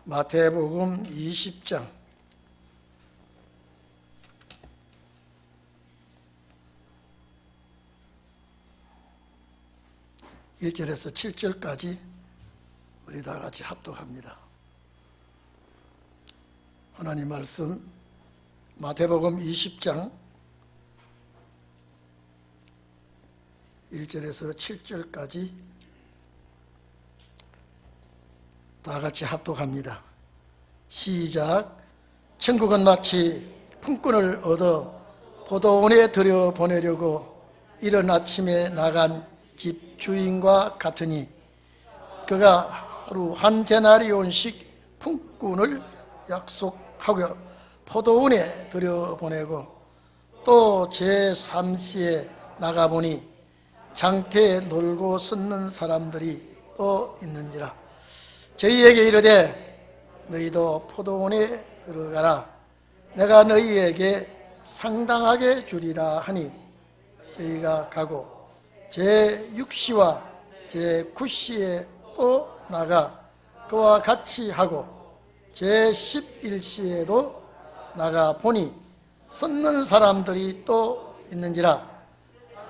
마태복음 20장 1절에서 7절까지 우리 다 같이 합독합니다. 하나님 말씀 마태복음 20장 1절에서 7절까지 다 같이 합독합니다. 시작. 천국은 마치 품꾼을 얻어 포도원에 들여보내려고 이른 아침에 나간 집 주인과 같으니 그가 하루 한 데나리온씩 품꾼을 약속하고 포도원에 들여보내고 또 제3시에 나가보니 장터에 놀고 섰는 사람들이 또 있는지라. 저희에게 이르되 너희도 포도원에 들어가라. 내가 너희에게 상당하게 주리라 하니 저희가 가고 제6시와 제9시에 또 나가 그와 같이 하고 제11시에도 나가 보니 섰는 사람들이 또 있는지라.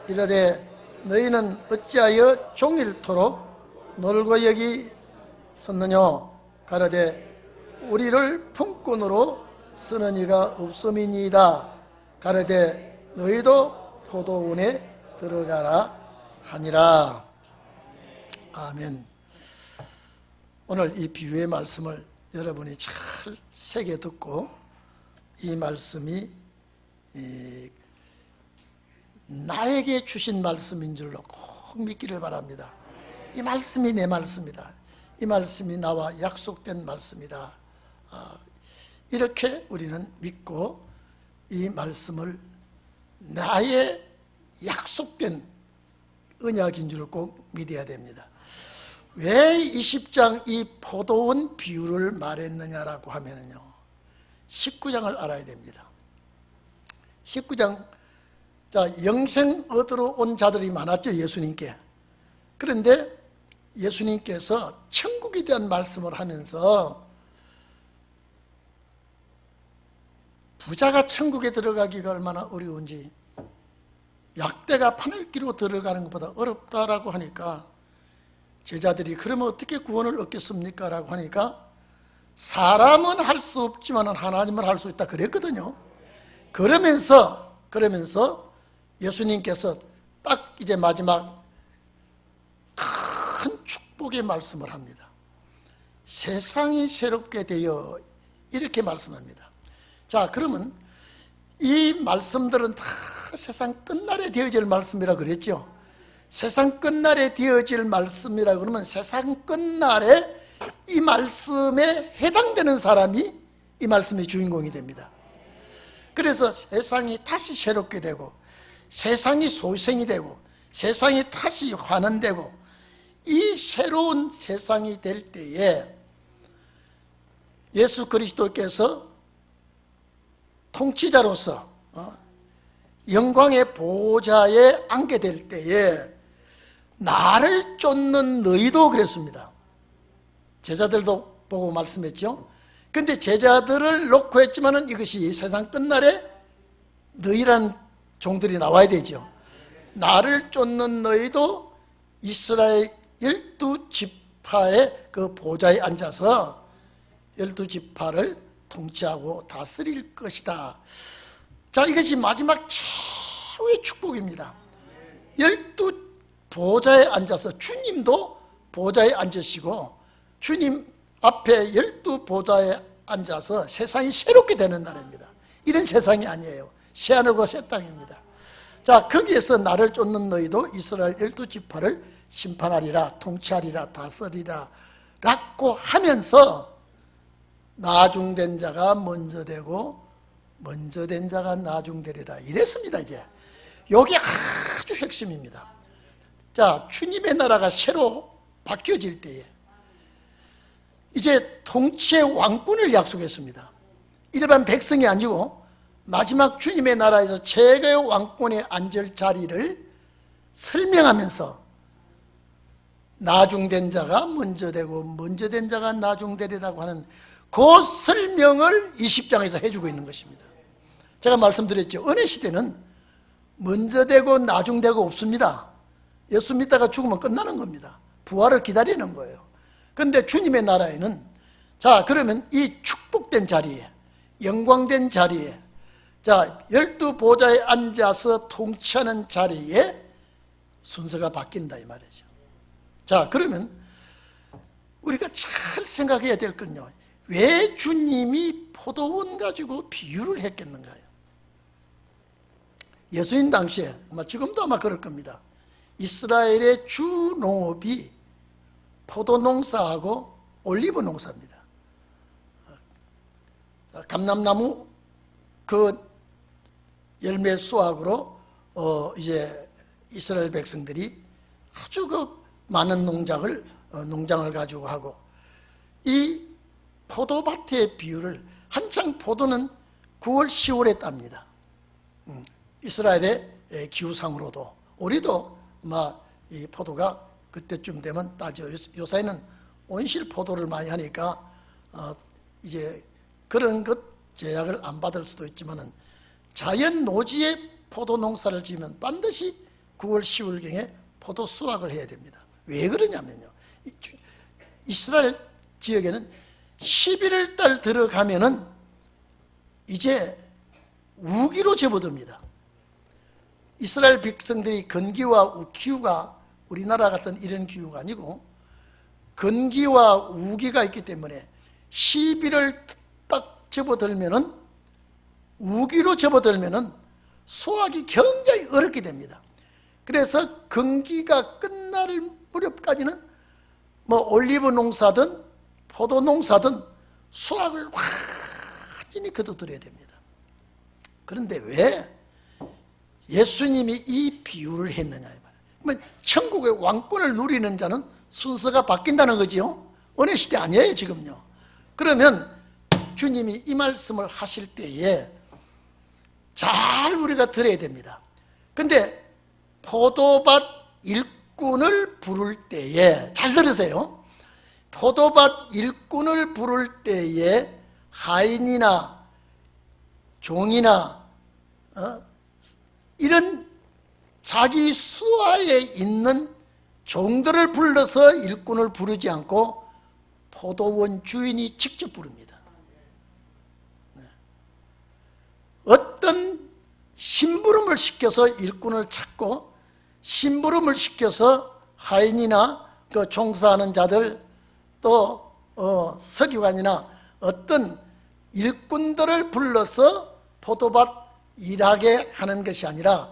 이르되 너희는 어찌하여 종일토록 놀고 여기 섰느냐. 가로되 우리를 품꾼으로 쓰는 이가 없음이니이다. 가로되 너희도 포도원에 들어가라 하니라. 아멘. 오늘 이 비유의 말씀을 여러분이 잘 새겨 듣고 이 말씀이 나에게 주신 말씀인 줄로 꼭 믿기를 바랍니다. 이 말씀이 내 말씀이다. 이 말씀이 나와 약속된 말씀이다. 이렇게 우리는 믿고 이 말씀을 나의 약속된 언약인 줄 꼭 믿어야 됩니다. 왜 20장 이 포도원 비유를 말했느냐라고 하면요, 19장을 알아야 됩니다. 19장, 영생 얻으러 온 자들이 많았죠, 예수님께. 그런데 예수님께서 천국에 대한 말씀을 하면서 부자가 천국에 들어가기가 얼마나 어려운지, 약대가 바늘 끼로 들어가는 것보다 어렵다라고 하니까 제자들이 그러면 어떻게 구원을 얻겠습니까? 라고 하니까 사람은 할 수 없지만 하나님은 할 수 있다 그랬거든요. 그러면서 예수님께서 딱 이제 마지막 큰 축복의 말씀을 합니다. 세상이 새롭게 되어, 이렇게 말씀합니다. 자, 그러면 이 말씀들은 다 세상 끝날에 되어질 말씀이라고 그랬죠. 세상 끝날에 되어질 말씀이라고 그러면 세상 끝날에 이 말씀에 해당되는 사람이 이 말씀의 주인공이 됩니다. 그래서 세상이 다시 새롭게 되고 세상이 소생이 되고 세상이 다시 환원되고 이 새로운 세상이 될 때에 예수 그리스도께서 통치자로서 영광의 보좌에 앉게 될 때에 나를 쫓는 너희도 그랬습니다. 제자들도 보고 말씀했죠. 근데 제자들을 놓고 했지만은 이것이 세상 끝날에 너희란 종들이 나와야 되죠. 나를 쫓는 너희도 이스라엘 12지파의 그 보좌에 앉아서 12지파를 통치하고 다스릴 것이다. 자, 이것이 마지막 최후의 축복입니다. 12 보좌에 앉아서 주님도 보좌에 앉으시고 주님 앞에 12 보좌에 앉아서 세상이 새롭게 되는 날입니다. 이런 세상이 아니에요. 새하늘과 새 땅입니다. 자, 거기에서 나를 쫓는 너희도 이스라엘 12지파를 심판하리라, 통치하리라, 다스리라 라고 하면서 나중된 자가 먼저 되고 먼저 된 자가 나중되리라 이랬습니다. 이제 여기 아주 핵심입니다. 자, 주님의 나라가 새로 바뀌어질 때에 이제 통치의 왕권을 약속했습니다. 일반 백성이 아니고 마지막 주님의 나라에서 최고의 왕권에 앉을 자리를 설명하면서 나중된 자가 먼저 되고 먼저 된 자가 나중되리라고 하는 그 설명을 20장에서 해주고 있는 것입니다. 제가 말씀드렸죠. 은혜 시대는 먼저 되고 나중되고 없습니다. 예수 믿다가 죽으면 끝나는 겁니다. 부활을 기다리는 거예요. 그런데 주님의 나라에는, 자, 그러면 이 축복된 자리에, 영광된 자리에, 자, 12보좌에 앉아서 통치하는 자리에 순서가 바뀐다 이 말이죠. 자, 그러면 우리가 잘 생각해야 될 건요, 왜 주님이 포도원 가지고 비유를 했겠는가요? 예수님 당시에, 아마 지금도 아마 그럴 겁니다. 이스라엘의 주 농업이 포도 농사하고 올리브 농사입니다. 감람나무 그 열매 수확으로 이제 이스라엘 백성들이 아주 그 많은 농장을 가지고 하고, 이 포도밭의 비율을, 한창 포도는 9월 10월에 땁니다. 이스라엘의 기후상으로도 우리도 이 포도가 그때쯤 되면 따죠. 요새는 온실 포도를 많이 하니까 이제 그런 것 제약을 안 받을 수도 있지만은, 자연 노지에 포도 농사를 지으면 반드시 9월 10월경에 포도 수확을 해야 됩니다. 왜 그러냐면요, 이스라엘 지역에는 11월 달 들어가면은 이제 우기로 접어듭니다. 이스라엘 백성들이 건기와 기후가 우리나라 같은 이런 기후가 아니고 건기와 우기가 있기 때문에 11월 딱 접어들면은, 우기로 접어들면은 수확이 굉장히 어렵게 됩니다. 그래서 건기가 끝날 무렵까지는 올리브 농사든 포도 농사든 수확을 완전히 거둬들여야 됩니다. 그런데 왜 예수님이 이 비유를 했느냐 이 말이에요. 천국의 왕권을 누리는 자는 순서가 바뀐다는 거지요. 은혜 시대 아니에요 지금요. 그러면 주님이 이 말씀을 하실 때에 잘 우리가 들어야 됩니다. 근데 포도밭 일꾼을 부를 때에, 잘 들으세요, 포도밭 일꾼을 부를 때에 하인이나 종이나 이런 자기 수하에 있는 종들을 불러서 일꾼을 부르지 않고 포도원 주인이 직접 부릅니다. 어떤 심부름을 시켜서 일꾼을 찾고, 심부름을 시켜서 하인이나 그 종사하는 자들, 또 서기관이나 어떤 일꾼들을 불러서 포도밭 일하게 하는 것이 아니라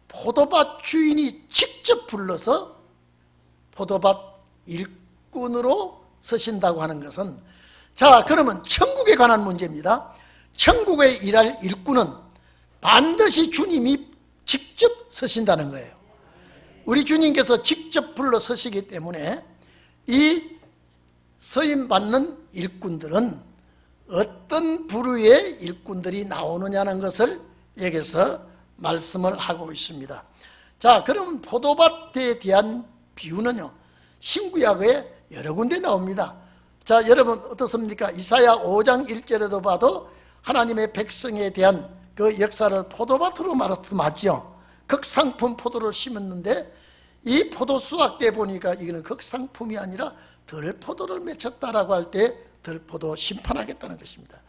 포도밭 주인이 직접 불러서 포도밭 일꾼으로 서신다고 하는 것은, 자, 그러면 천국에 관한 문제입니다. 천국에 일할 일꾼은 반드시 주님이 직접 서신다는 거예요. 우리 주님께서 직접 불러 서시기 때문에 이 서임 받는 일꾼들은 어떤 부류의 일꾼들이 나오느냐는 것을 여기서 말씀을 하고 있습니다. 자, 그럼 포도밭에 대한 비유는요, 신구약에 여러 군데 나옵니다. 자, 여러분 어떻습니까? 이사야 5장 1절에도 봐도 하나님의 백성에 대한 그 역사를 포도밭으로 말씀하죠. 극상품 포도를 심었는데 이 포도 수확 때 보니까 이거는 극상품이 아니라 덜포도를 맺혔다라고 할 때 덜포도 심판하겠다는 것입니다.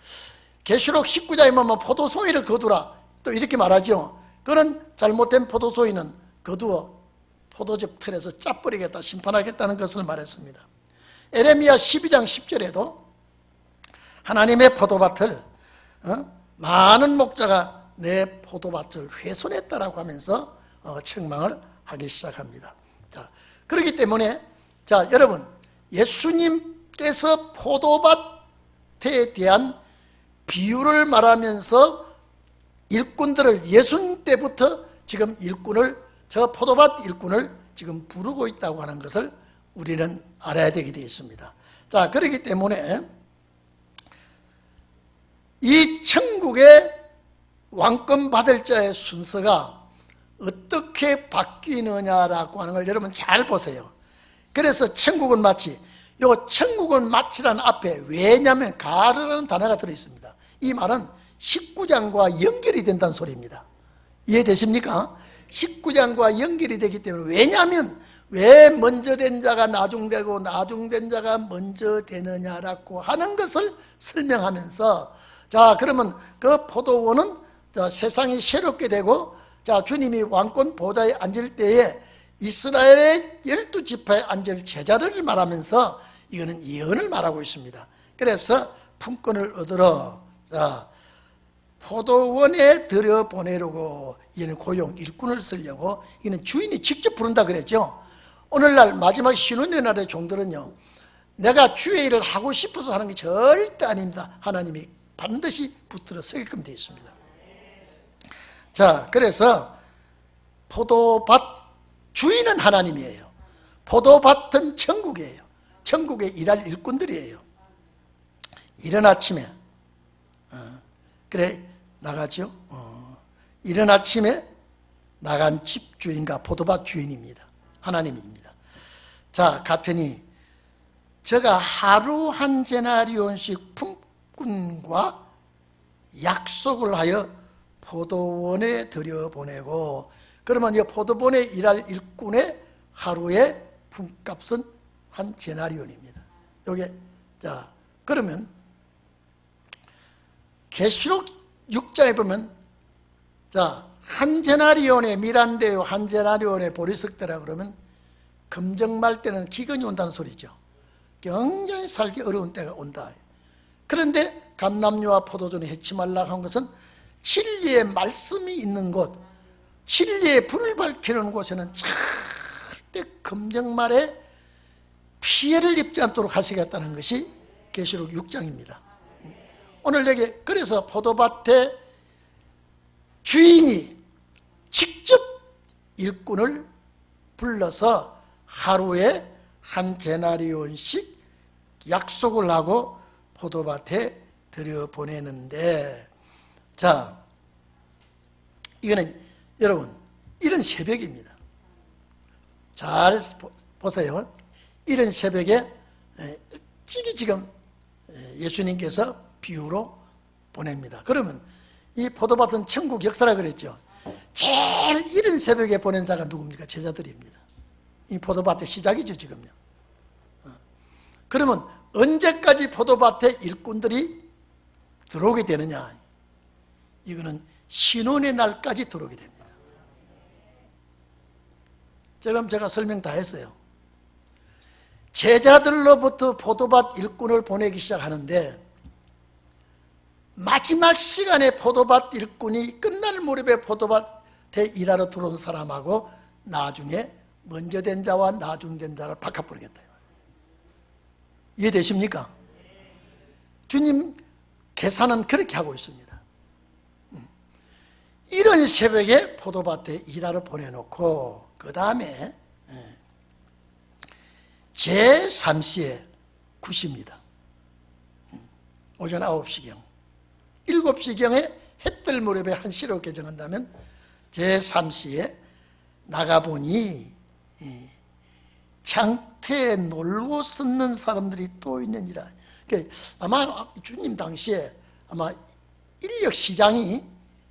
계시록 19장에 보면 포도송이를 거두라 또 이렇게 말하죠. 그런 잘못된 포도송이는 거두어 포도즙 틀에서 짜버리겠다, 심판하겠다는 것을 말했습니다. 에레미야 12장 10절에도 하나님의 포도밭을 많은 목자가 내 포도밭을 훼손했다라고 하면서 책망을 하기 시작합니다. 자, 그렇기 때문에, 자, 여러분, 예수님께서 포도밭에 대한 비유를 말하면서 일꾼들을, 예수님 때부터 지금 일꾼을, 저 포도밭 일꾼을 지금 부르고 있다고 하는 것을 우리는 알아야 되게 되어 있습니다. 자, 그렇기 때문에 이 천국의 왕권 받을 자의 순서가 어떻게 바뀌느냐라고 하는 걸 여러분 잘 보세요. 그래서 천국은 마치, 요 천국은 마치라는 앞에 왜냐하면 가르라는 단어가 들어있습니다. 이 말은 19장과 연결이 된다는 소리입니다. 이해되십니까? 19장과 연결이 되기 때문에, 왜냐하면 왜 먼저 된 자가 나중되고 나중된 자가 먼저 되느냐라고 하는 것을 설명하면서, 자 그러면 그 포도원은 세상이 새롭게 되고, 자 주님이 왕권 보좌에 앉을 때에 이스라엘의 12지파에 앉을 제자를 말하면서 이거는 예언을 말하고 있습니다. 그래서 품권을 얻으러 자 포도원에 들여보내려고, 이는 고용 일꾼을 쓰려고, 이는 주인이 직접 부른다 그랬죠. 오늘날 마지막 신혼의 날의 종들은요, 내가 주의 일을 하고 싶어서 하는 게 절대 아닙니다. 하나님이 반드시 붙들어 서게끔 되어 있습니다. 자 그래서 포도밭 주인은 하나님이에요. 포도밭은 천국이에요. 천국에 일할 일꾼들이에요. 이른 아침에 그래 나가죠. 이른 아침에 나간 집 주인과 포도밭 주인입니다. 하나님입니다. 자 같으니 저가 하루 한 데나리온씩 품꾼과 약속을 하여 포도원에 들여보내고, 그러면 이 포도원에 일할 일꾼의 하루의 품값은 한 데나리온입니다. 요게 자 그러면 계시록 6장에 보면, 자 한 데나리온의 미란데요, 한 데나리온의 보리석대라 그러면 금정말 때는 기근이 온다는 소리죠. 굉장히 살기 어려운 때가 온다. 그런데 감람류와 포도주는 해치 말라 한 것은 진리의 말씀이 있는 곳, 진리의 불을 밝히는 곳에는 절대 금정말에 피해를 입지 않도록 하시겠다는 것이 계시록 6장입니다. 오늘 여기 그래서 포도밭의 주인이 직접 일꾼을 불러서 하루에 한 데나리온씩 약속을 하고 포도밭에 들여보내는데, 자 이거는 여러분 이런 새벽입니다. 잘 보세요. 이런 새벽에 일찍이 지금 예수님께서 비유로 보냅니다. 그러면 이 포도밭은 천국 역사라 그랬죠. 제일 이른 새벽에 보낸 자가 누굽니까? 제자들입니다. 이 포도밭의 시작이죠 지금요. 그러면 언제까지 포도밭에 일꾼들이 들어오게 되느냐? 이거는 신혼의 날까지 들어오게 됩니다. 그럼 제가 설명 다 했어요. 제자들로부터 포도밭 일꾼을 보내기 시작하는데, 마지막 시간에 포도밭 일꾼이 끝날 무렵에 포도밭에 일하러 들어온 사람하고 나중에 먼저 된 자와 나중된 자를 바꿔버리겠다. 이해되십니까? 주님 계산은 그렇게 하고 있습니다. 이런 새벽에 포도밭에 일하러 보내놓고, 그 다음에 제3시에 9시입니다. 오전 9시경 7시경에 해 뜰 무렵에 1시로 개정한다면 제3시에 나가보니 장터에 놀고 섰는 사람들이 또 있느니라. 아마 주님 당시에 아마 인력시장이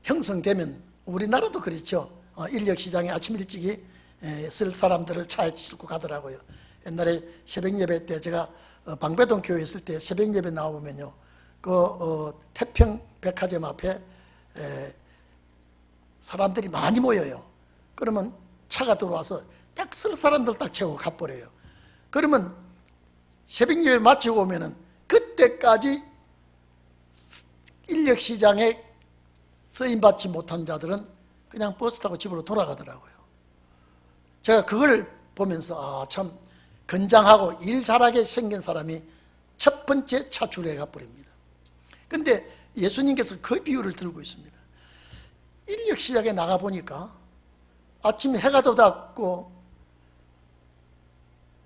형성되면, 우리나라도 그렇죠. 인력시장에 아침 일찍이 쓸 사람들을 차에 싣고 가더라고요. 옛날에 새벽예배 때 제가 방배동 교회 있을 때 새벽예배 나오면요, 태평 백화점 앞에 사람들이 많이 모여요. 그러면 차가 들어와서 딱 쓸 사람들 딱 채우고 가버려요. 그러면 새벽예배 마치고 오면은 그때까지 인력시장에 쓰임받지 못한 자들은 그냥 버스 타고 집으로 돌아가더라고요. 제가 그걸 보면서 참 건장하고 일 잘하게 생긴 사람이 첫 번째 차출해 가버립니다. 근데 예수님께서 그 비유를 들고 있습니다. 인력시장에 나가보니까 아침에 해가 돋았고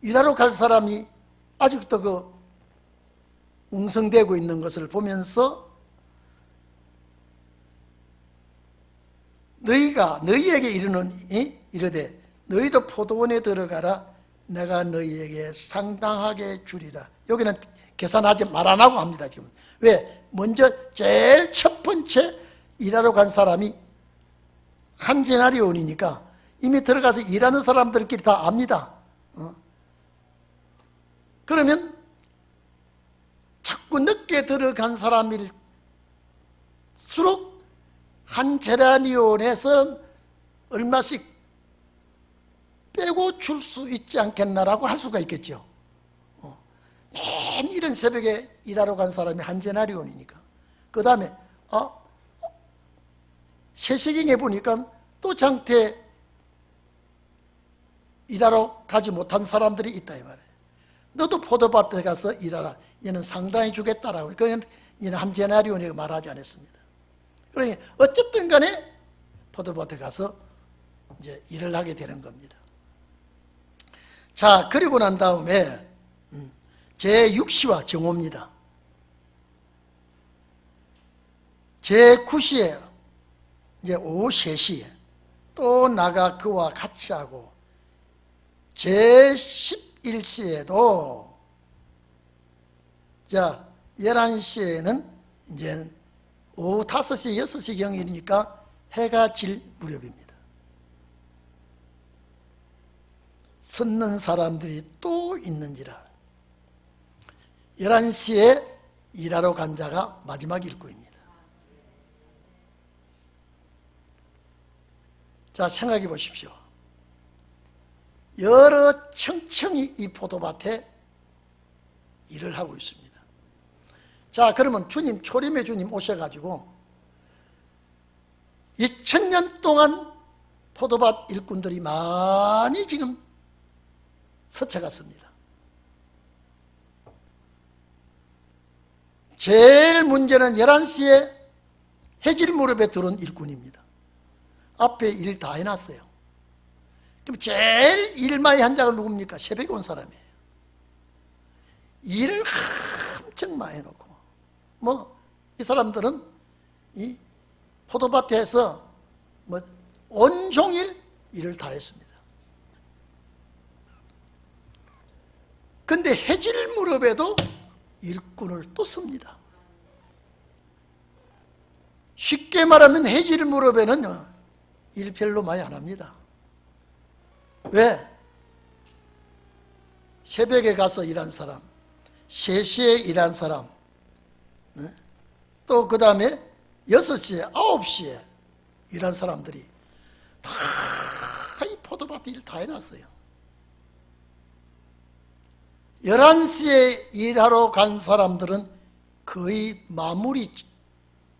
일하러 갈 사람이 아직도 웅성대고 있는 것을 보면서 너희에게 이르되 너희도 포도원에 들어가라. 내가 너희에게 상당하게 주리라. 여기는 계산하지 말아나고 합니다. 지금 왜? 먼저 제일 첫 번째 일하러 간 사람이 한 데나리온이니까 이미 들어가서 일하는 사람들끼리 다 압니다. 그러면 자꾸 늦게 들어간 사람일수록 한 데나리온에서 얼마씩 빼고 줄 수 있지 않겠나라고 할 수가 있겠죠. 맨 이른 새벽에 일하러 간 사람이 한 데나리온이니까. 그 다음에 세시경에 보니까 또 장태 일하러 가지 못한 사람들이 있다 이 말이에요. 너도 포도밭에 가서 일하라. 얘는 상당히 주겠다라고. 그건 얘는 한 데나리온이라고 말하지 않았습니다. 그러니 어쨌든 간에 포도밭에 가서 이제 일을 하게 되는 겁니다. 자, 그리고 난 다음에 제6시와 정오입니다. 제9시에 이제 오후 3시에 또 나가 그와 같이 하고, 제11시에도 자 11시에는 이제 오후 5시 6시경이니까 해가 질 무렵입니다. 섰는 사람들이 또 있는지라. 11시에 일하러 간 자가 마지막 일꾼입니다. 자, 생각해 보십시오. 여러 청청이 이 포도밭에 일을 하고 있습니다. 자, 그러면 주님, 초림의 주님 오셔가지고 2000년 동안 포도밭 일꾼들이 많이 지금 스쳐갔습니다. 제일 문제는 11시에 해질 무렵에 들어온 일꾼입니다. 앞에 일 다 해놨어요. 그럼 제일 일 많이 한 자가 누굽니까? 새벽에 온 사람이에요. 일을 엄청 많이 해놓고, 이 사람들은 이 포도밭에서 온종일 일을 다 했습니다. 근데 해질 무렵에도 일꾼을 또 씁니다. 쉽게 말하면 해질 무렵에는 일 별로 많이 안 합니다. 왜? 새벽에 가서 일한 사람, 3시에 일한 사람, 또 그 다음에 6시에, 9시에 일한 사람들이 다 이 포도밭 일 다 해놨어요. 11시에 일하러 간 사람들은 거의 마무리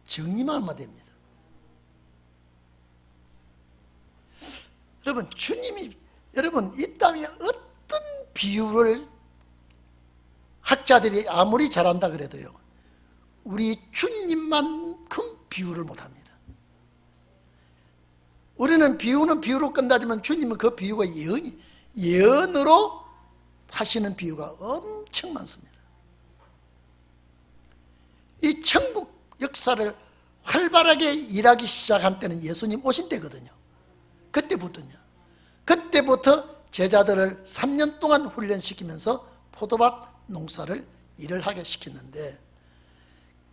정리만 하면 됩니다. 여러분, 주님이, 여러분, 이 땅에 어떤 비유를 학자들이 아무리 잘한다 그래도요, 우리 주님만큼 비유를 못합니다. 우리는 비유는 비유로 끝나지만 주님은 그 비유가 예언으로 하시는 비유가 엄청 많습니다. 이 천국 역사를 활발하게 일하기 시작한 때는 예수님 오신 때거든요. 그때부터 제자들을 3년 동안 훈련시키면서 포도밭 농사를 일을 하게 시켰는데,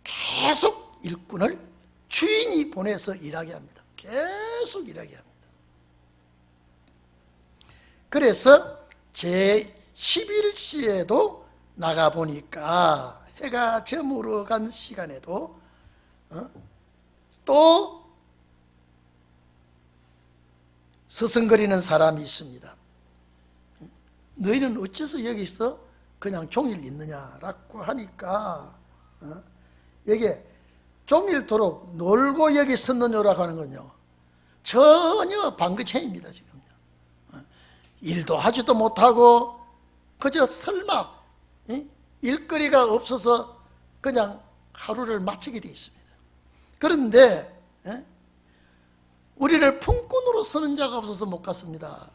계속 일꾼을 주인이 보내서 일하게 합니다. 계속 일하게 합니다. 그래서 제11시에도 나가보니까 해가 저물어 간 시간에도 또 서성거리는 사람이 있습니다. 너희는 어째서 여기서 그냥 종일 있느냐라고 하니까, 여기에 종일토록 놀고 여기 섰느냐라고 하는 건요, 전혀 방긋채입니다. 지금요. 일도 하지도 못하고 그저 설마 일거리가 없어서 그냥 하루를 마치게 되어 있습니다. 그런데 우리를 품꾼으로 쓰는 자가 없어서 못 갔습니다.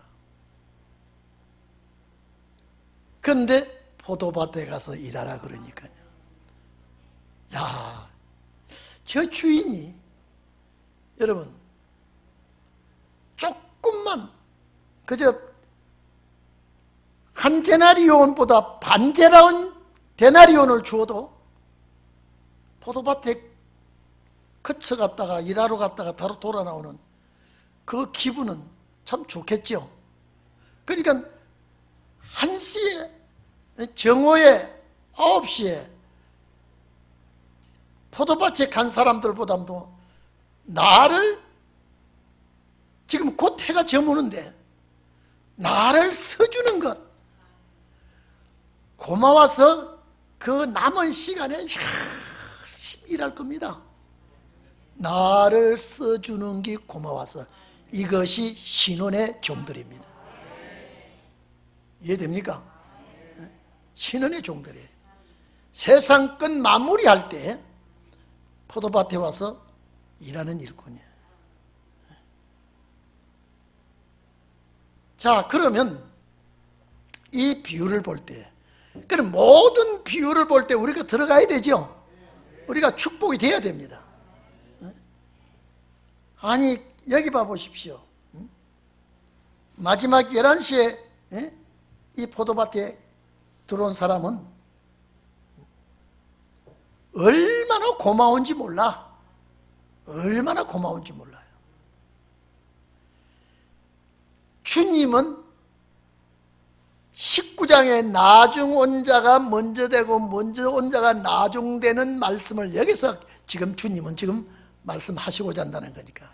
그런데 포도밭에 가서 일하라 그러니까요. 야, 저 주인이 여러분 조금만 그저 한 데나리온보다 반 데나리온을 주어도 포도밭에 그쳐 갔다가 일하러 갔다가 바로 돌아 나오는 그 기분은 참 좋겠죠. 그러니까 1시에 정오에 9시에 포도밭에 간 사람들보다도 나를 지금 곧 해가 저무는데 나를 써주는 것, 고마워서 그 남은 시간에 열심히 일할 겁니다. 나를 써주는 게 고마워서. 이것이 신혼의 종들입니다. 이해됩니까? 신혼의 종들이에요. 세상 끝 마무리할 때 포도밭에 와서 일하는 일꾼이에요. 자, 그러면 이 비유를 볼 때, 그럼 모든 비유를 볼 때 우리가 들어가야 되죠. 우리가 축복이 돼야 됩니다. 아니, 여기 봐 보십시오. 마지막 11시에 이 포도밭에 들어온 사람은 얼마나 고마운지 몰라. 얼마나 고마운지 몰라요. 주님은 19장에 나중 온 자가 먼저 되고 먼저 온 자가 나중 되는 말씀을 여기서 지금 주님은 지금 말씀하시고자 한다는 거니까.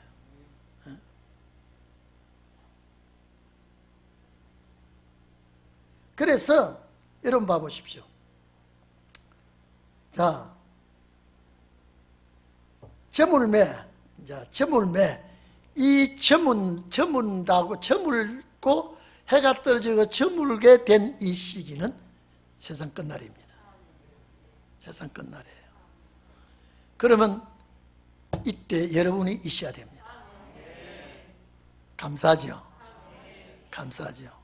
그래서 여러분 봐보십시오. 자, 저물매, 이 저문다고 저물고 해가 떨어지고 저물게 된 이 시기는 세상 끝날입니다. 세상 끝날이에요. 그러면 이때 여러분이 있어야 됩니다. 감사하죠? 감사하죠?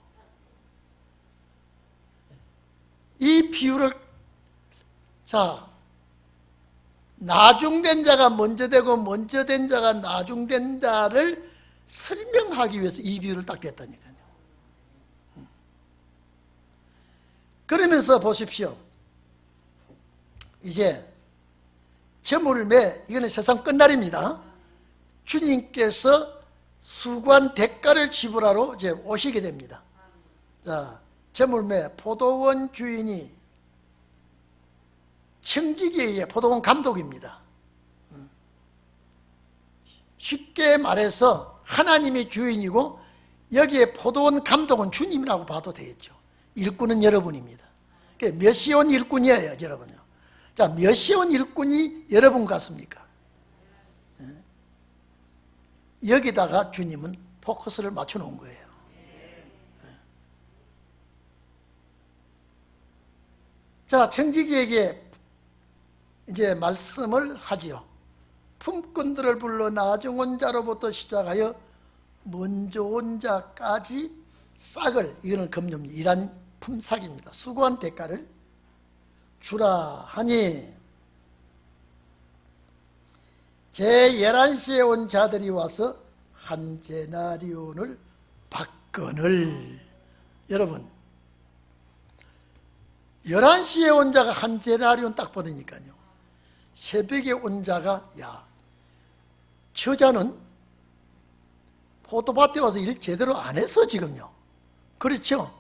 이 비유를, 자, 나중된 자가 먼저 되고 먼저 된 자가 나중된 자를 설명하기 위해서 이 비유를 딱 댔다니까요. 그러면서 보십시오. 이제 저물매, 이거는 세상 끝날입니다. 주님께서 수고한 대가를 지불하러 이제 오시게 됩니다. 자, 저물매, 포도원 주인이 청지기의 포도원 감독입니다. 쉽게 말해서 하나님이 주인이고 여기에 포도원 감독은 주님이라고 봐도 되겠죠. 일꾼은 여러분입니다. 몇 시에 온 일꾼이에요, 여러분요. 자, 몇 시에 온 일꾼이 여러분 같습니까? 여기다가 주님은 포커스를 맞춰 놓은 거예요. 자, 청지기에게 이제 말씀을 하지요. 품꾼들을 불러 나중 온 자로부터 시작하여 먼저 온 자까지 싹을, 이거는 금융 일한 품삯입니다. 수고한 대가를 주라 하니 제 11시에 온 자들이 와서 한 데나리온을 받거늘. 여러분, 11시에 온 자가 한 데나리온 딱 받으니까요. 새벽에 온 자가, 야, 저자는 포도밭에 와서 일 제대로 안 했어 지금요. 그렇죠?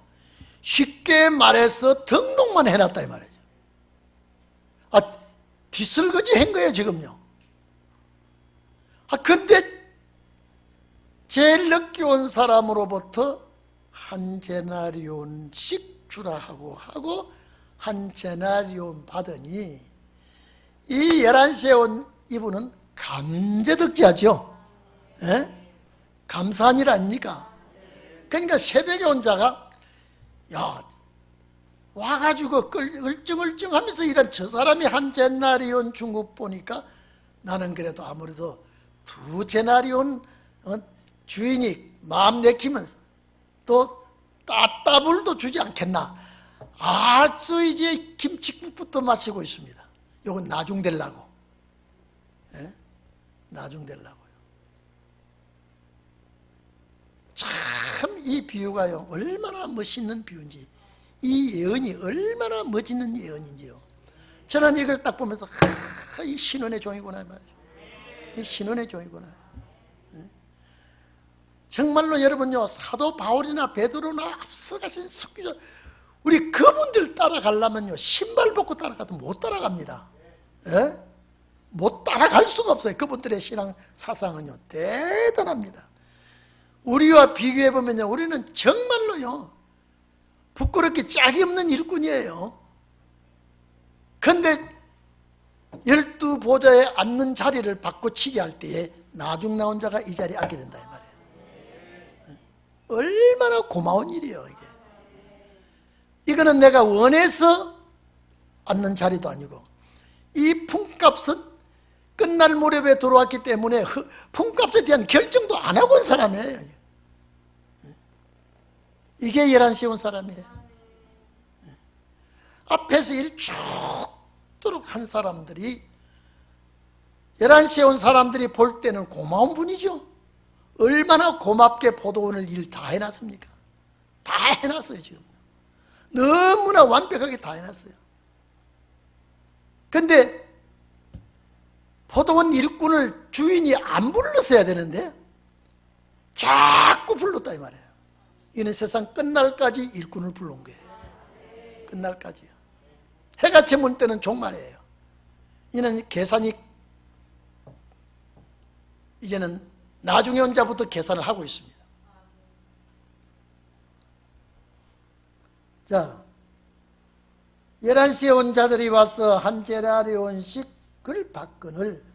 쉽게 말해서 등록만 해놨다 이 말이죠. 아, 뒷설거지 한 거예요 지금요. 아, 근데 제일 늦게 온 사람으로부터 한 데나리온씩 주라 하고 한 데나리온 받으니 이 11시에 온 이분은 감제덕지하죠. 예? 감사한 일 아닙니까? 그러니까 새벽에 온 자가, 야, 와가지고 얼쩡얼쩡하면서 이런 저 사람이 한 데나리온 준 거 보니까 나는 그래도 아무래도 2데나리온 주인이 마음 내키면 또 따따블도 주지 않겠나. 아주 이제 김치국부터 마시고 있습니다. 이건 나중 되려고. 예? 나중 되려고요. 참 이 비유가요, 얼마나 멋있는 비유인지 이 예언이 얼마나 멋있는 예언인지요. 저는 이걸 딱 보면서 이 신원의 종이구나 말이죠. 이 신원의 종이구나. 정말로 여러분요, 사도 바울이나 베드로나 앞서가신 선교사, 우리 그분들 따라가려면요, 신발 벗고 따라가도 못 따라갑니다. 예? 못 따라갈 수가 없어요. 그분들의 신앙 사상은요, 대단합니다. 우리와 비교해 보면요, 우리는 정말로요, 부끄럽게 짝이 없는 일꾼이에요. 그런데 12보좌에 앉는 자리를 바꿔치기 할 때에 나중 나온 자가 이 자리에 앉게 된다 이 말이에요. 얼마나 고마운 일이에요 이게. 이거는 내가 원해서 앉는 자리도 아니고, 이 품값은 끝날 무렵에 들어왔기 때문에 품값에 대한 결정도 안 하고 온 사람이에요. 이게 11시에 온 사람이에요. 앞에서 일 죽도록 한 사람들이, 11시에 온 사람들이 볼 때는 고마운 분이죠. 얼마나 고맙게 포도원을 일 다 해놨습니까? 다 해놨어요. 지금 너무나 완벽하게 다 해놨어요. 근데 포도원 일꾼을 주인이 안 불렀어야 되는데 자꾸 불렀다 이 말이에요. 이는 세상 끝날까지 일꾼을 불러온 거예요. 끝날까지요. 해가 저물 때는 종말이에요. 이는 계산이, 이제는 나중에 온 자부터 계산을 하고 있습니다. 자, 11시에 온 자들이 와서 한 데나리온씩을 받거늘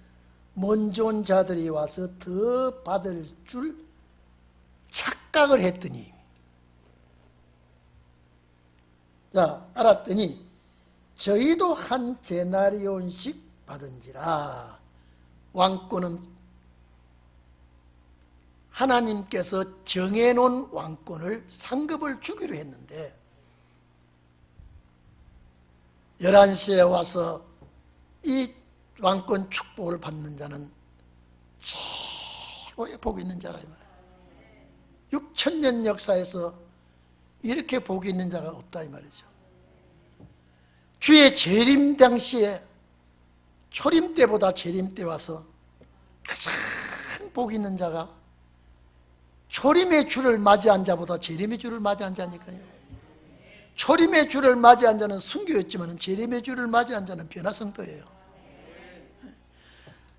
먼저 온 자들이 와서 더 받을 줄 착각을 했더니, 자, 알았더니 저희도 한 데나리온씩 받은지라. 왕권은 하나님께서 정해놓은 왕권을 상급을 주기로 했는데, 11시에 와서 이 왕권 축복을 받는 자는 최고의 복이 있는 자라 이 말이에요. 6,000년 역사에서 이렇게 복이 있는 자가 없다 이 말이죠. 주의 재림 당시에, 초림 때보다 재림 때 와서 가장 복이 있는 자가 초림의 주를 맞이한 자보다 재림의 주를 맞이한 자니까요. 초림의 주를 맞이한 자는 순교였지만 재림의 주를 맞이한 자는 변화성도예요.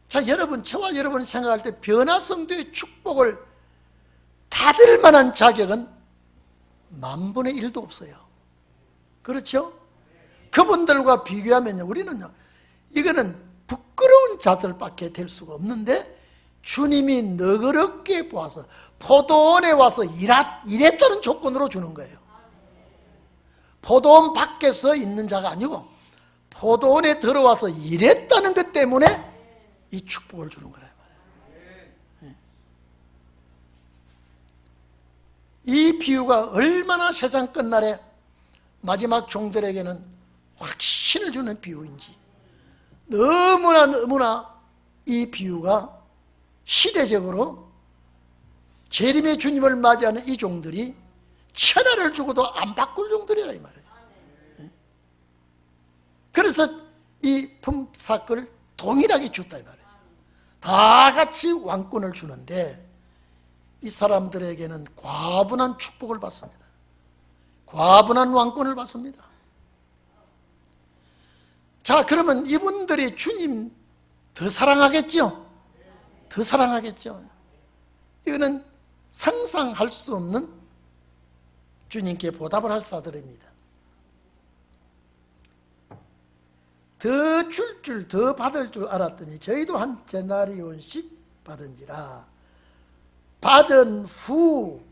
자, 여러분, 저와 여러분이 생각할 때 변화성도의 축복을 받을 만한 자격은 10,000분의 1도 없어요. 그렇죠? 그분들과 비교하면요, 우리는요, 이거는 부끄러운 자들밖에 될 수가 없는데, 주님이 너그럽게 보아서 포도원에 와서 일했다는 조건으로 주는 거예요. 포도원 밖에서 있는 자가 아니고 포도원에 들어와서 일했다는 것 때문에 이 축복을 주는 거란 말이에요. 이 비유가 얼마나 세상 끝날에 마지막 종들에게는 확신을 주는 비유인지, 너무나 이 비유가 시대적으로 재림의 주님을 맞이하는 이 종들이 천하를 주고도 안 바꿀 종들이라 이 말이에요. 그래서 이 품삯을 동일하게 줬다 이 말이에요. 다 같이 왕권을 주는데 이 사람들에게는 과분한 축복을 받습니다. 과분한 왕권을 받습니다. 자, 그러면 이분들이 주님 더 사랑하겠죠? 더 사랑하겠죠? 이거는 상상할 수 없는 주님께 보답을 할 사들입니다. 더 줄 더 받을 줄 알았더니 저희도 한 데나리온씩 받은지라. 받은 후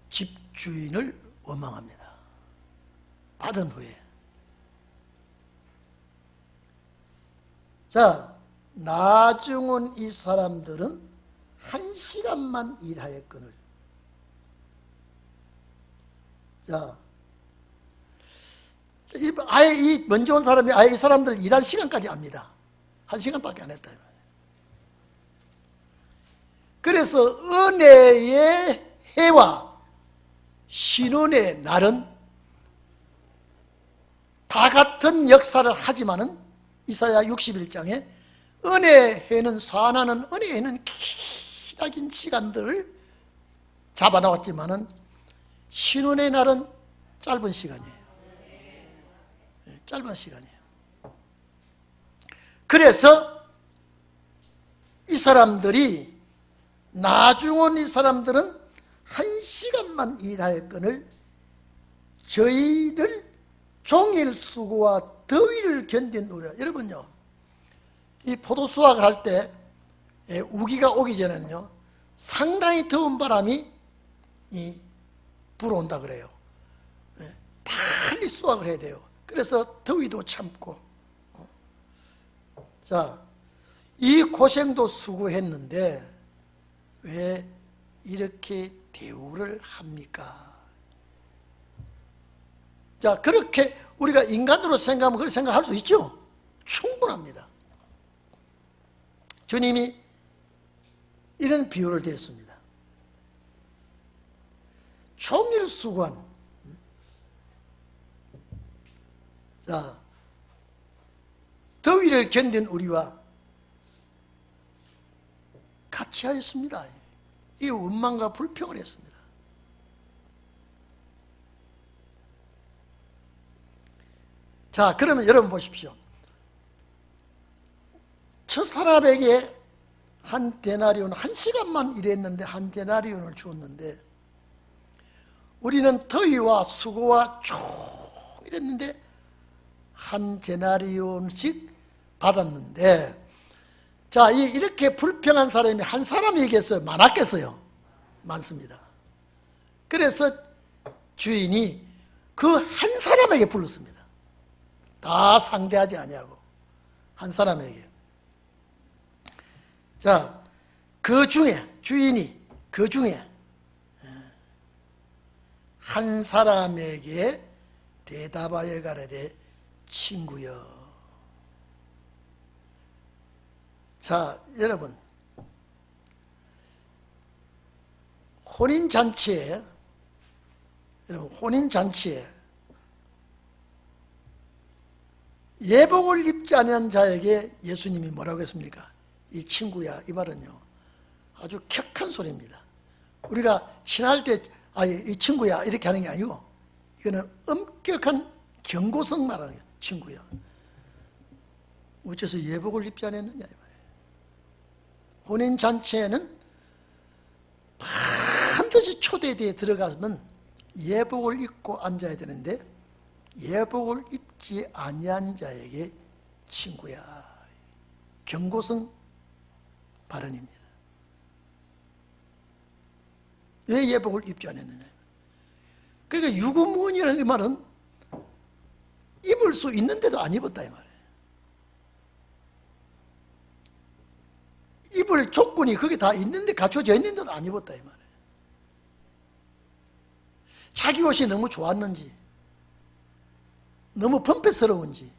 집주인을 원망합니다. 받은 후에. 자, 나중은 이 사람들은 1시간만 일하였거늘. 자, 아예 이 먼저 온 사람이 아예 이 사람들 일할 시간까지 압니다. 1시간밖에 안 했다. 그래서 은혜의 해와 신원의 날은 다 같은 역사를 하지만은 이사야 61장에 은혜에는 선하는 은혜에는 기나긴 시간들을 잡아나왔지만은 신혼의 날은 짧은 시간이에요. 짧은 시간이에요. 그래서 이 사람들이 나중 온 이 사람들은 1시간만 일하였거늘 저희를 종일 수고와 더위를 견딘 우려. 여러분요, 이 포도 수확을 할 때 우기가 오기 전에는요 상당히 더운 바람이 불어온다 그래요. 빨리 수확을 해야 돼요. 그래서 더위도 참고. 자, 이 고생도 수고했는데 왜 이렇게 대우를 합니까? 자, 그렇게 우리가 인간으로 생각하면 그렇게 생각할 수 있죠? 충분합니다. 주님이 이런 비유를 드렸습니다. 종일 수고한, 자, 더위를 견딘 우리와 같이 하였습니다. 이 원망과 불평을 했습니다. 자, 그러면 여러분 보십시오. 저 사람에게 한 데나리온, 1시간만 일했는데 한 데나리온을 주었는데 우리는 더위와 수고와 쭉 일했는데 한 데나리온씩 받았는데, 자, 이렇게 불평한 사람이 한 사람이겠어요? 많았겠어요? 많습니다. 그래서 주인이 그 한 사람에게 불렀습니다. 다 상대하지 아니하고 한 사람에게. 자, 그 중에 주인이 그 중에 한 사람에게 대답하여 가라되 친구여. 자, 여러분, 혼인잔치에 예복을 입지 않은 자에게 예수님이 뭐라고 했습니까? 이 친구야, 이 말은요 아주 격한 소리입니다. 우리가 친할 때 이 친구야 이렇게 하는 게 아니고 이거는 엄격한 경고성 말하는 거예요. 친구야, 어째서 예복을 입지 않았느냐 이 말이에요. 혼인잔치에는 반드시 초대대에 들어가면 예복을 입고 앉아야 되는데 예복을 입지 아니한 자에게 친구야, 경고성 발언입니다. 왜 예복을 입지 않았느냐. 그러니까 유구무원이라는 이 말은 입을 수 있는데도 안 입었다 이 말이에요. 입을 조건이 그게 다 있는데, 갖춰져 있는데도 안 입었다 이 말이에요. 자기 옷이 너무 좋았는지, 너무 펌페스러운지.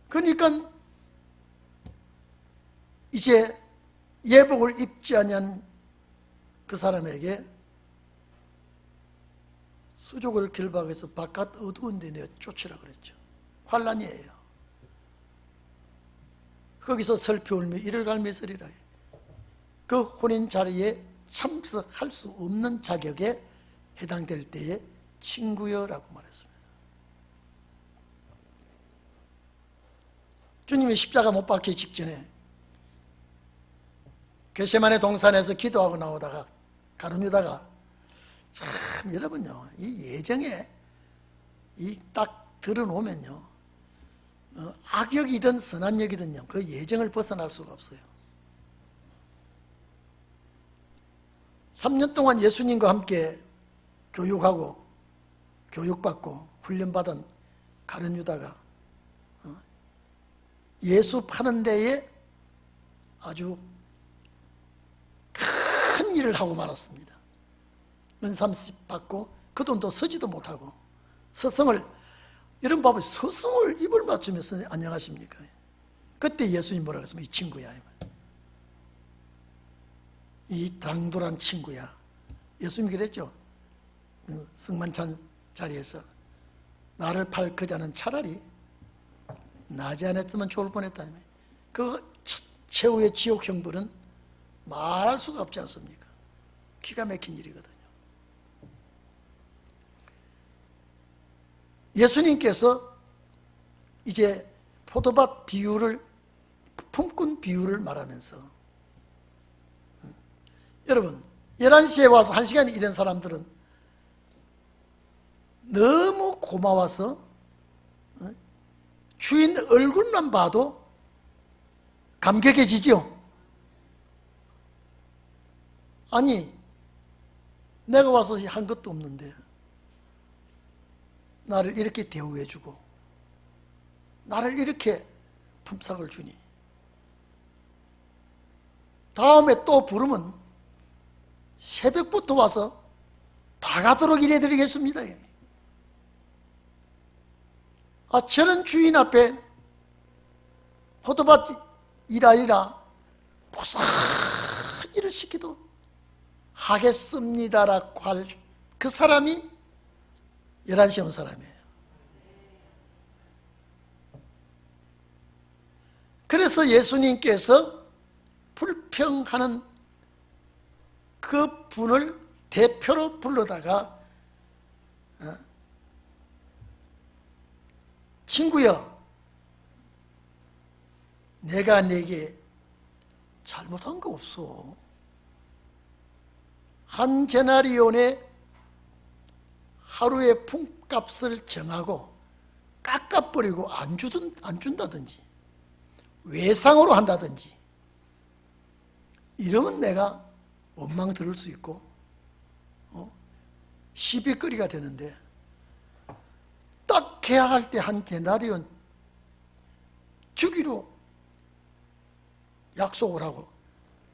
그러니까 이제 예복을 입지 아니한 그 사람에게 수족을 결박해서 바깥 어두운 데 내어 쫓으라 그랬죠. 환란이에요. 거기서 슬피 울며 이를 갈며 쓰리라. 그 혼인 자리에 참석할 수 없는 자격에 해당될 때에 친구여라고 말했습니다. 주님이 십자가 못 박히기 직전에 겟세마네 동산에서 기도하고 나오다가 가룟 유다가, 참 여러분요, 이 예정에 이 딱 들어놓으면요 악역이든 선한역이든요 그 예정을 벗어날 수가 없어요. 3년 동안 예수님과 함께 교육받고 훈련받은 가룟 유다가 예수 파는 데에 아주 큰 일을 하고 말았습니다. 은삼십 받고 그 돈도 서지도 못하고 서성을, 이런 밥을 서성을 입을 맞추면서 안녕하십니까. 그때 예수님 뭐라고 했습니까? 이 친구야, 이 당돌한 친구야. 예수님이 그랬죠. 성만찬 자리에서 나를 팔 그 자는 차라리 나지 않았으면 좋을 뻔했다. 그 최후의 지옥 형벌은 말할 수가 없지 않습니까? 기가 막힌 일이거든요. 예수님께서 이제 포도밭 비유를, 품꾼 비유를 말하면서, 여러분 11시에 와서 1시간 일한 사람들은 너무 고마워서 주인 얼굴만 봐도 감격해지죠. 아니, 내가 와서 한 것도 없는데 나를 이렇게 대우해주고 나를 이렇게 품삯을 주니, 다음에 또 부르면 새벽부터 와서 다 가도록 일해드리겠습니다. 저는 주인 앞에 포도밭 일하리라 무슨 일을 시키도 하겠습니다라고 할 그 사람이 11시에 온 사람이에요. 그래서 예수님께서 불평하는 그 분을 대표로 불러다가 친구여, 내가 네게 잘못한 거 없어. 한 데나리온의 하루의 품값을 정하고 깎아버리고 안 준다든지 외상으로 한다든지 이러면 내가 원망 들을 수 있고 시비거리가 되는데, 딱 계약할 때 한 데나리온 주기로 약속을 하고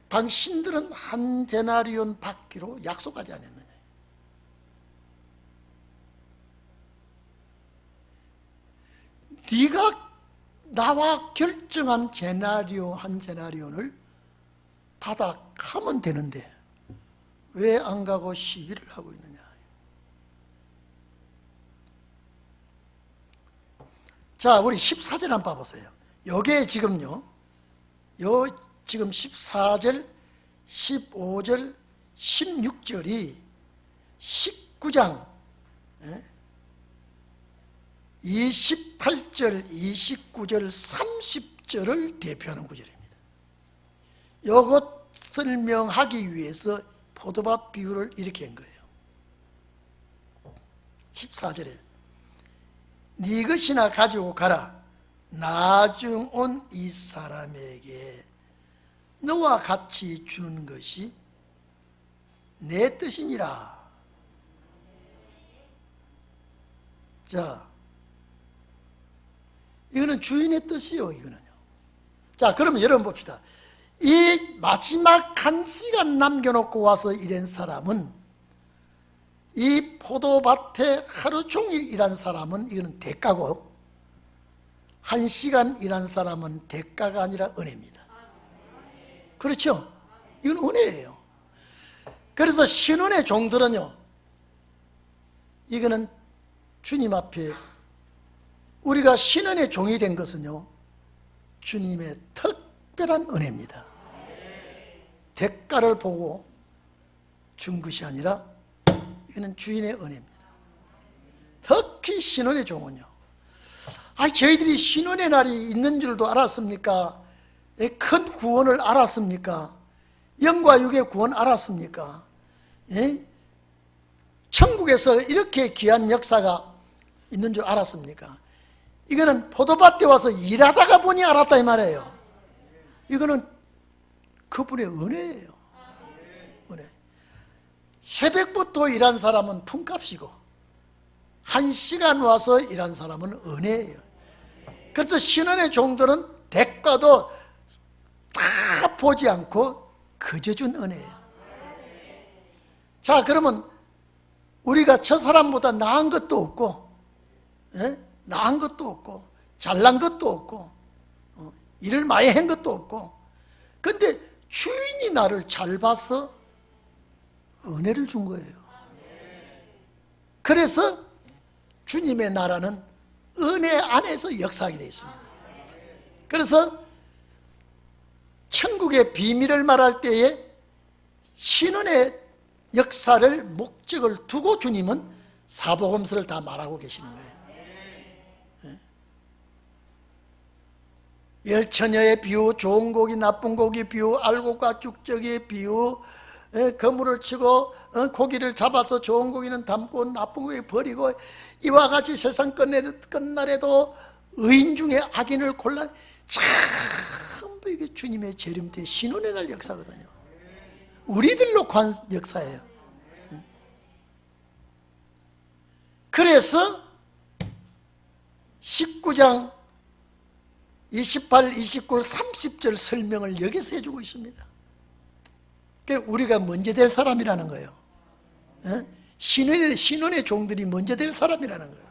당신들은 한 데나리온 받기로 약속하지 않았느냐. 네가 나와 결정한 한 데나리온을 받아 가면 되는데 왜 안 가고 시비를 하고 있느냐. 자, 우리 14절 한번 봐보세요. 여기에 지금요, 지금 14절, 15절, 16절이 19장 28절, 29절, 30절을 대표하는 구절입니다. 이것 설명하기 위해서 포도밭 비유를 이렇게 한 거예요. 14절에 네 것이나 가지고 가라. 나중 온 이 사람에게 너와 같이 주는 것이 내 뜻이니라. 자, 이거는 주인의 뜻이요, 이거는요. 자, 그러면 여러분 봅시다. 이 마지막 1시간 남겨놓고 와서 일한 사람은, 이 포도밭에 하루 종일 일한 사람은 이거는 대가고, 1시간 일한 사람은 대가가 아니라 은혜입니다. 그렇죠? 이건 은혜예요. 그래서 신혼의 종들은요, 이거는 주님 앞에 우리가 신혼의 종이 된 것은요, 주님의 특별한 은혜입니다. 대가를 보고 준 것이 아니라 이거는 주인의 은혜입니다. 특히 신혼의 종은요, 저희들이 신혼의 날이 있는 줄도 알았습니까? 큰 구원을 알았습니까? 영과 육의 구원 알았습니까? 천국에서 이렇게 귀한 역사가 있는 줄 알았습니까? 이거는 포도밭에 와서 일하다가 보니 알았다 이 말이에요. 이거는 그분의 은혜예요. 은혜. 새벽부터 일한 사람은 품값이고 1시간 와서 일한 사람은 은혜예요. 그래서 신혼의 종들은 대가도 다 보지 않고 그저 준 은혜예요. 자, 그러면 우리가 저 사람보다 나은 것도 없고, 나은 것도 없고, 잘난 것도 없고, 일을 많이 한 것도 없고, 근데 주인이 나를 잘 봐서 은혜를 준 거예요. 그래서 주님의 나라는 은혜 안에서 역사하게 되어 있습니다. 그래서 천국의 비밀을 말할 때에 신원의 역사를 목적을 두고 주님은 사복음서를 다 말하고 계시는 거예요. 열처녀의 비유, 좋은 고기 나쁜 고기 비유, 알곡과 쭉저기의 비유, 그물을 치고 고기를 잡아서 좋은 고기는 담고 나쁜 고기 버리고, 이와 같이 세상 끝날에도 의인 중에 악인을 골라, 전부 이게 주님의 재림 때 신혼의 날 역사거든요. 우리들로 관 역사예요. 그래서 19장 28, 29, 30절 설명을 여기서 해주고 있습니다. 그러니까 우리가 먼저 될 사람이라는 거예요. 신혼의 종들이 먼저 될 사람이라는 거예요.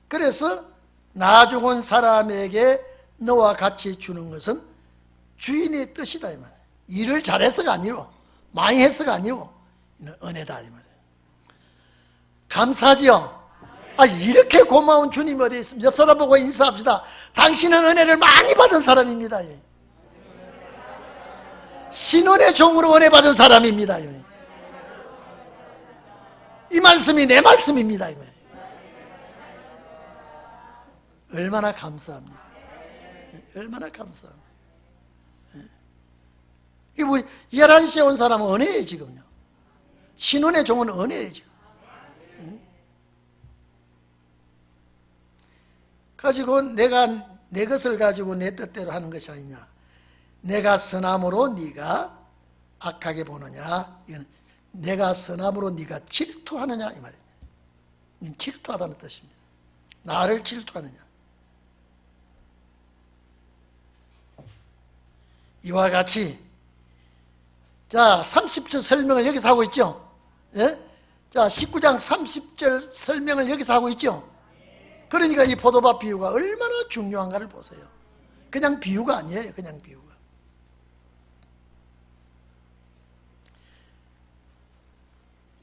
그래서 나 죽은 사람에게 너와 같이 주는 것은 주인의 뜻이다 이 말이에요. 일을 잘해서가 아니고 많이 해서가 아니고 은혜다 이 말이에요. 감사하지요. 이렇게 고마운 주님 어디 있습니까? 옆 사람 보고 인사합시다. 당신은 은혜를 많이 받은 사람입니다. 신혼의 종으로 은혜 받은 사람입니다. 이 말씀이 내 말씀입니다. 얼마나 감사합니다. 얼마나 감사합니다. 이게 뭐 11시에 온 사람은 은혜예요 지금요. 신혼의 종은 은혜예요 지금. 가지고 내가 내 것을 가지고 내 뜻대로 하는 것이 아니냐. 내가 선함으로 네가 악하게 보느냐. 이건 내가 선함으로 네가 질투하느냐 이 말입니다. 이건 질투하다는 뜻입니다. 나를 질투하느냐. 이와 같이 자 30절 설명을 여기서 하고 있죠. 예? 자 19장 30절 설명을 여기서 하고 있죠. 그러니까 이 포도밭 비유가 얼마나 중요한가를 보세요. 그냥 비유가 아니에요. 그냥 비유가.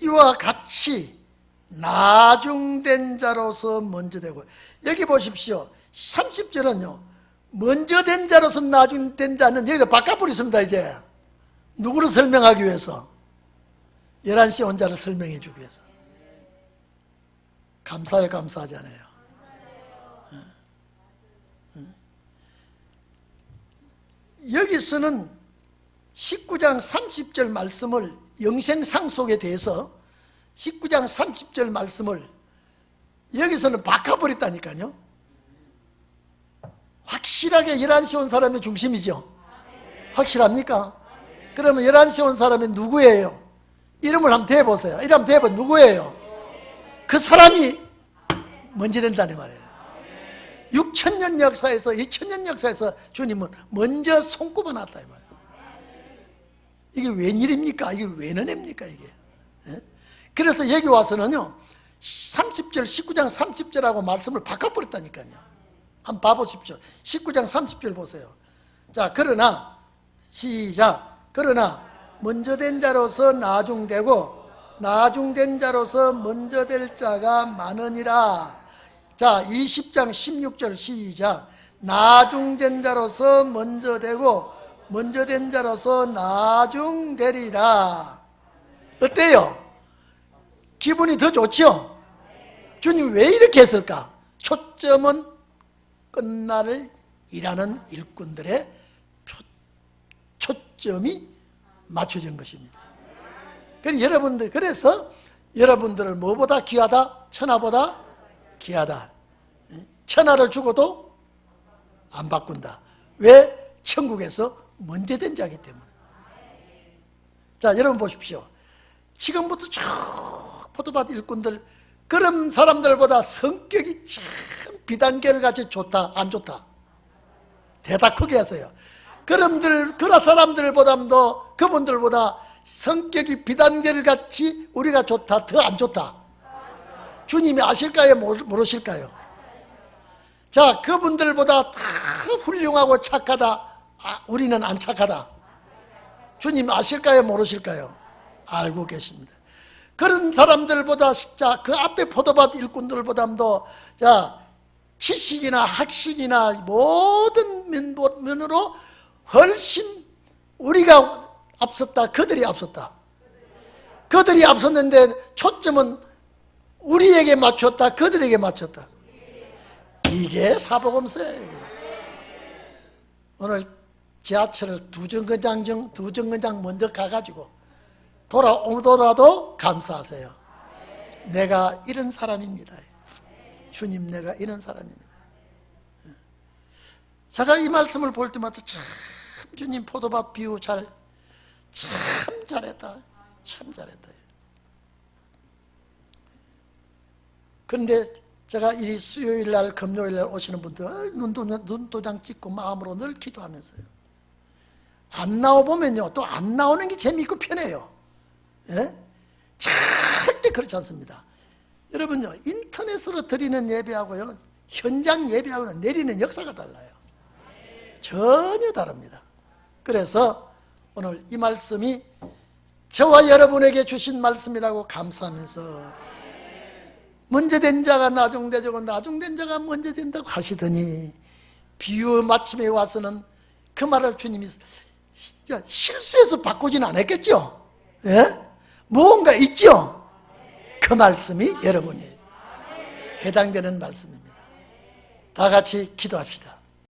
이와 같이 나중된 자로서 먼저 되고, 여기 보십시오. 30절은요 먼저 된 자로서 나중된 자는 여기다 바꿔버렸습니다. 이제 누구를 설명하기 위해서? 11시에 온 자를 설명해 주기 위해서. 감사해요 감사하지 않아요? 여기서는 19장 30절 말씀을 영생상속에 대해서 19장 30절 말씀을 여기서는 바꿔버렸다니까요. 확실하게 11시 온 사람이 중심이죠. 확실합니까? 그러면 11시 온 사람이 누구예요? 이름을 한번 대보세요. 이름 한번 대보 누구예요? 그 사람이 먼저 된다는 말이에요. 6,000년 역사에서 2,000년 역사에서 주님은 먼저 손꼽아 놨다 이 말이에요. 이게 웬일입니까? 이게 웬 은혜입니까 이게? 예? 그래서 여기 와서는요 30절 19장 30절하고 말씀을 바꿔버렸다니까요. 한번 봐보십시오. 19장 30절 보세요. 자 그러나 시작. 그러나 먼저 된 자로서 나중되고 나중된 자로서 먼저 될 자가 많으니라. 자 20장 16절 시작. 나중된 자로서 먼저 되고 먼저 된 자로서 나중되리라. 어때요? 기분이 더 좋죠? 주님 왜 이렇게 했을까? 초점은 끝날을 일하는 일꾼들의 초점이 맞춰진 것입니다. 그래서 여러분들을 뭐보다 귀하다? 천하보다 귀하다. 천하를 주고도 안 바꾼다. 왜? 천국에서 먼저 된 자이기 때문에. 자 여러분 보십시오. 지금부터 쭉 포도밭 일꾼들 그런 사람들보다 성격이 참 비단결 같이 좋다 안 좋다? 대답 크게 하세요. 그런 사람들보다도 그분들보다 성격이 비단결 같이 우리가 좋다 더 안 좋다? 주님이 아실까요 모르실까요? 자 그분들보다 다 훌륭하고 착하다. 우리는 안 착하다. 주님 아실까요 모르실까요? 알고 계십니다. 그런 사람들보다 진짜 그 앞에 포도밭 일꾼들보다도 지식이나 학식이나 모든 면으로 훨씬 우리가 앞섰다. 그들이 앞섰다. 그들이 앞섰는데 초점은 우리에게 맞췄다. 그들에게 맞췄다. 이게 사복음서예요. 오늘 지하철을 두 정거장 먼저 가가지고 돌아오더라도 감사하세요. 내가 이런 사람입니다. 주님, 내가 이런 사람입니다. 제가 이 말씀을 볼 때마다 참 주님 포도밭 비유 참 잘했다. 참 잘했다. 그런데 제가 이 수요일 날 금요일 날 오시는 분들 눈도장 찍고 마음으로 늘 기도하면서요. 안 나와보면요, 또 안 나오는 게 재미있고 편해요. 예? 절대 그렇지 않습니다. 여러분요, 인터넷으로 드리는 예배하고요, 현장 예배하고는 내리는 역사가 달라요. 전혀 다릅니다. 그래서 오늘 이 말씀이 저와 여러분에게 주신 말씀이라고 감사하면서, 먼저 된 자가 나중되고 나중된 자가 먼저 된다고 하시더니 비유 마침에 와서는 그 말을 주님이 실수해서 바꾸지는 않았겠죠? 예? 무언가 있죠? 그 말씀이 여러분이 해당되는 말씀입니다. 다 같이 기도합시다.